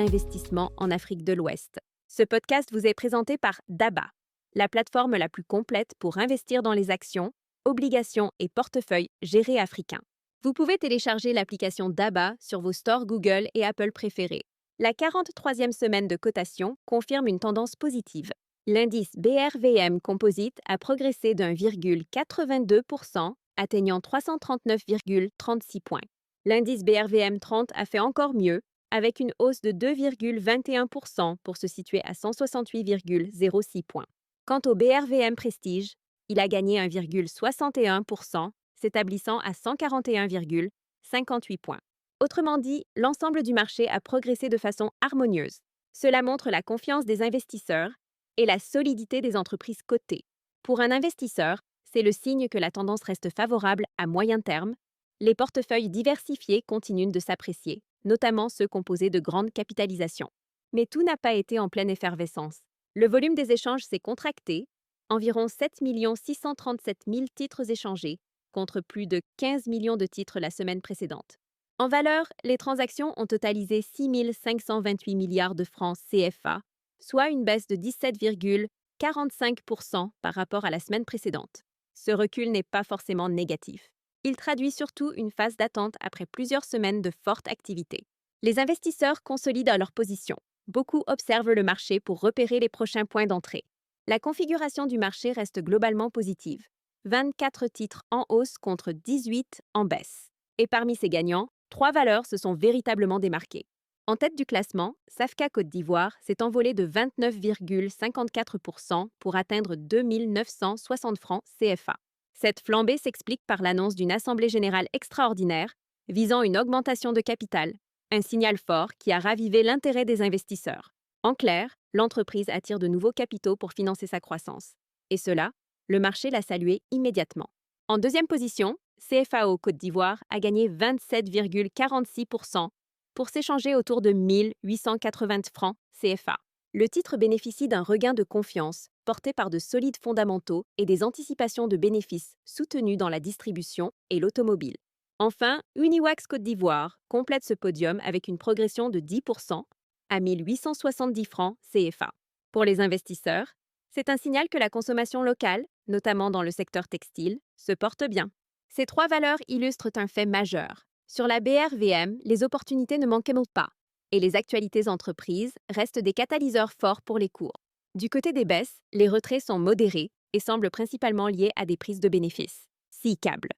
l'investissement en Afrique de l'Ouest. Ce podcast vous est présenté par DABA, la plateforme la plus complète pour investir dans les actions, obligations et portefeuilles gérés africains. Vous pouvez télécharger l'application DABA sur vos stores Google et Apple préférés. La 43e semaine de cotation confirme une tendance positive. L'indice BRVM Composite a progressé d'1,82%, atteignant 339,36 points. L'indice BRVM 30 a fait encore mieux, avec une hausse de 2,21% pour se situer à 168,06 points. Quant au BRVM Prestige, il a gagné 1,61%, s'établissant à 141,58 points. Autrement dit, l'ensemble du marché a progressé de façon harmonieuse. Cela montre la confiance des investisseurs et la solidité des entreprises cotées. Pour un investisseur, c'est le signe que la tendance reste favorable à moyen terme. Les portefeuilles diversifiés continuent de s'apprécier, notamment ceux composés de grandes capitalisations. Mais tout n'a pas été en pleine effervescence. Le volume des échanges s'est contracté, environ 7 637 000 titres échangés, contre plus de 15 millions de titres la semaine précédente. En valeur, les transactions ont totalisé 6 528 milliards de francs CFA, soit une baisse de 17,45% par rapport à la semaine précédente. Ce recul n'est pas forcément négatif. Il traduit surtout une phase d'attente après plusieurs semaines de forte activité. Les investisseurs consolident leur position. Beaucoup observent le marché pour repérer les prochains points d'entrée. La configuration du marché reste globalement positive. 24 titres en hausse contre 18 en baisse. Et parmi ces gagnants, 3 valeurs se sont véritablement démarquées. En tête du classement, Safka Côte d'Ivoire s'est envolé de 29,54% pour atteindre 2 960 francs CFA. Cette flambée s'explique par l'annonce d'une assemblée générale extraordinaire visant une augmentation de capital, un signal fort qui a ravivé l'intérêt des investisseurs. En clair, l'entreprise attire de nouveaux capitaux pour financer sa croissance. Et cela, le marché l'a salué immédiatement. En deuxième position, CFAO Côte d'Ivoire a gagné 27,46% pour s'échanger autour de 1880 francs CFA. Le titre bénéficie d'un regain de confiance porté par de solides fondamentaux et des anticipations de bénéfices soutenus dans la distribution et l'automobile. Enfin, Uniwax Côte d'Ivoire complète ce podium avec une progression de 10% à 1870 francs CFA. Pour les investisseurs, c'est un signal que la consommation locale, notamment dans le secteur textile, se porte bien. Ces 3 valeurs illustrent un fait majeur. Sur la BRVM, les opportunités ne manquent pas et les actualités entreprises restent des catalyseurs forts pour les cours. Du côté des baisses, les retraits sont modérés et semblent principalement liés à des prises de bénéfices. SeaCable.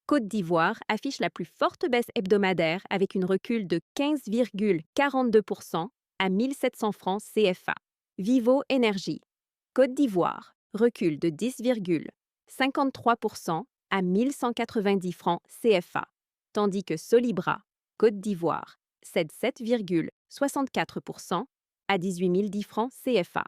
Côte d'Ivoire affiche la plus forte baisse hebdomadaire avec une recul de 15,42% à 1700 francs CFA. Vivo Énergie. Côte d'Ivoire, recul de 10,53% à 1190 francs CFA, tandis que Solibra, Côte d'Ivoire, cède 7,64% à 18 010 francs CFA.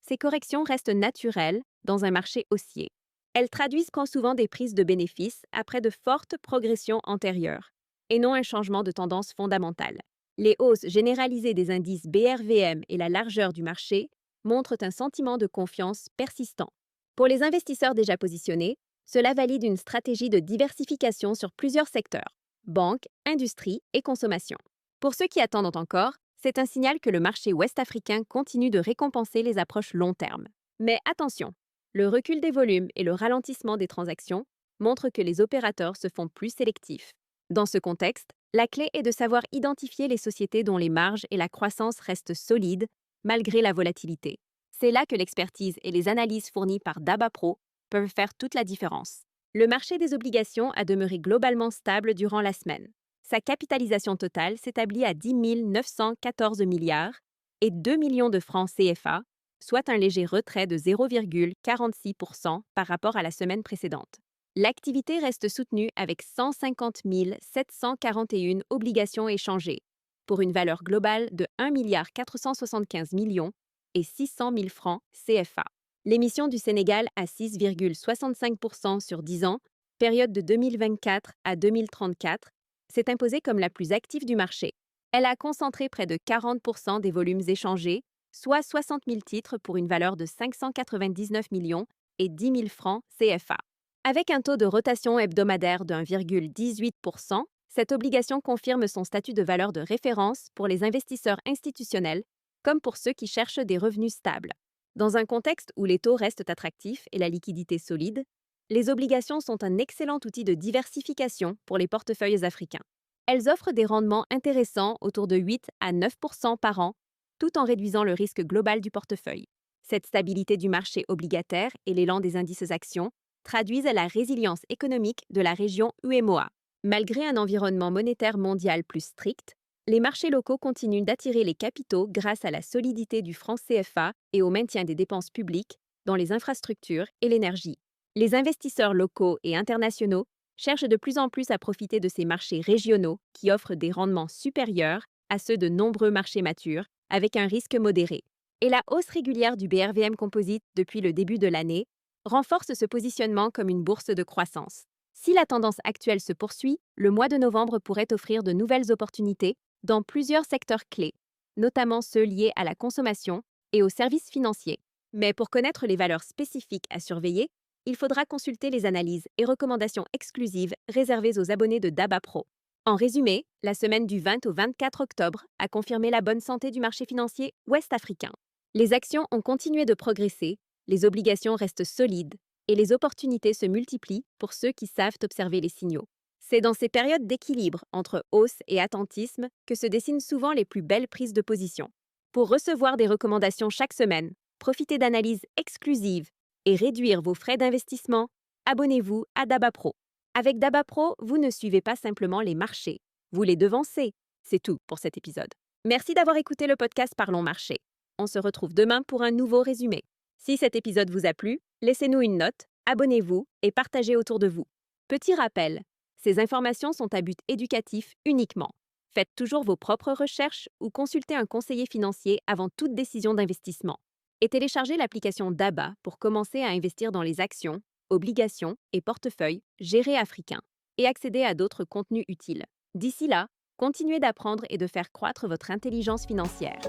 Ces corrections restent naturelles dans un marché haussier. Elles traduisent souvent des prises de bénéfices après de fortes progressions antérieures, et non un changement de tendance fondamentale. Les hausses généralisées des indices BRVM et la largeur du marché montrent un sentiment de confiance persistant. Pour les investisseurs déjà positionnés, cela valide une stratégie de diversification sur plusieurs secteurs, banque, industrie et consommation. Pour ceux qui attendent encore, c'est un signal que le marché ouest-africain continue de récompenser les approches long terme. Mais attention, le recul des volumes et le ralentissement des transactions montrent que les opérateurs se font plus sélectifs. Dans ce contexte, la clé est de savoir identifier les sociétés dont les marges et la croissance restent solides malgré la volatilité. C'est là que l'expertise et les analyses fournies par DABA Pro peuvent faire toute la différence. Le marché des obligations a demeuré globalement stable durant la semaine. Sa capitalisation totale s'établit à 10 914 milliards et 2 millions de francs CFA, soit un léger retrait de 0,46% par rapport à la semaine précédente. L'activité reste soutenue avec 150 741 obligations échangées, pour une valeur globale de 1 475 millions et 600 000 francs CFA. L'émission du Sénégal à 6,65% sur 10 ans, période de 2024 à 2034, s'est imposée comme la plus active du marché. Elle a concentré près de 40% des volumes échangés, soit 60 000 titres pour une valeur de 599 millions et 10 000 francs CFA. Avec un taux de rotation hebdomadaire de 1,18%, Cette obligation confirme son statut de valeur de référence pour les investisseurs institutionnels, comme pour ceux qui cherchent des revenus stables. Dans un contexte où les taux restent attractifs et la liquidité solide, les obligations sont un excellent outil de diversification pour les portefeuilles africains. Elles offrent des rendements intéressants autour de 8 à 9 par an, tout en réduisant le risque global du portefeuille. Cette stabilité du marché obligataire et l'élan des indices actions traduisent la résilience économique de la région UEMOA. Malgré un environnement monétaire mondial plus strict, les marchés locaux continuent d'attirer les capitaux grâce à la solidité du franc CFA et au maintien des dépenses publiques dans les infrastructures et l'énergie. Les investisseurs locaux et internationaux cherchent de plus en plus à profiter de ces marchés régionaux qui offrent des rendements supérieurs à ceux de nombreux marchés matures avec un risque modéré. Et la hausse régulière du BRVM Composite depuis le début de l'année renforce ce positionnement comme une bourse de croissance. Si la tendance actuelle se poursuit, le mois de novembre pourrait offrir de nouvelles opportunités dans plusieurs secteurs clés, notamment ceux liés à la consommation et aux services financiers. Mais pour connaître les valeurs spécifiques à surveiller, il faudra consulter les analyses et recommandations exclusives réservées aux abonnés de DABA Pro. En résumé, la semaine du 20 au 24 octobre a confirmé la bonne santé du marché financier ouest-africain. Les actions ont continué de progresser, les obligations restent solides et les opportunités se multiplient pour ceux qui savent observer les signaux. C'est dans ces périodes d'équilibre entre hausse et attentisme que se dessinent souvent les plus belles prises de position. Pour recevoir des recommandations chaque semaine, profiter d'analyses exclusives et réduire vos frais d'investissement, abonnez-vous à DABA Pro. Avec DABA Pro, vous ne suivez pas simplement les marchés, vous les devancez. C'est tout pour cet épisode. Merci d'avoir écouté le podcast Parlons Marché. On se retrouve demain pour un nouveau résumé. Si cet épisode vous a plu, laissez-nous une note, abonnez-vous et partagez autour de vous. Petit rappel, ces informations sont à but éducatif uniquement. Faites toujours vos propres recherches ou consultez un conseiller financier avant toute décision d'investissement. Et téléchargez l'application DABA pour commencer à investir dans les actions, obligations et portefeuilles gérés africains et accéder à d'autres contenus utiles. D'ici là, continuez d'apprendre et de faire croître votre intelligence financière.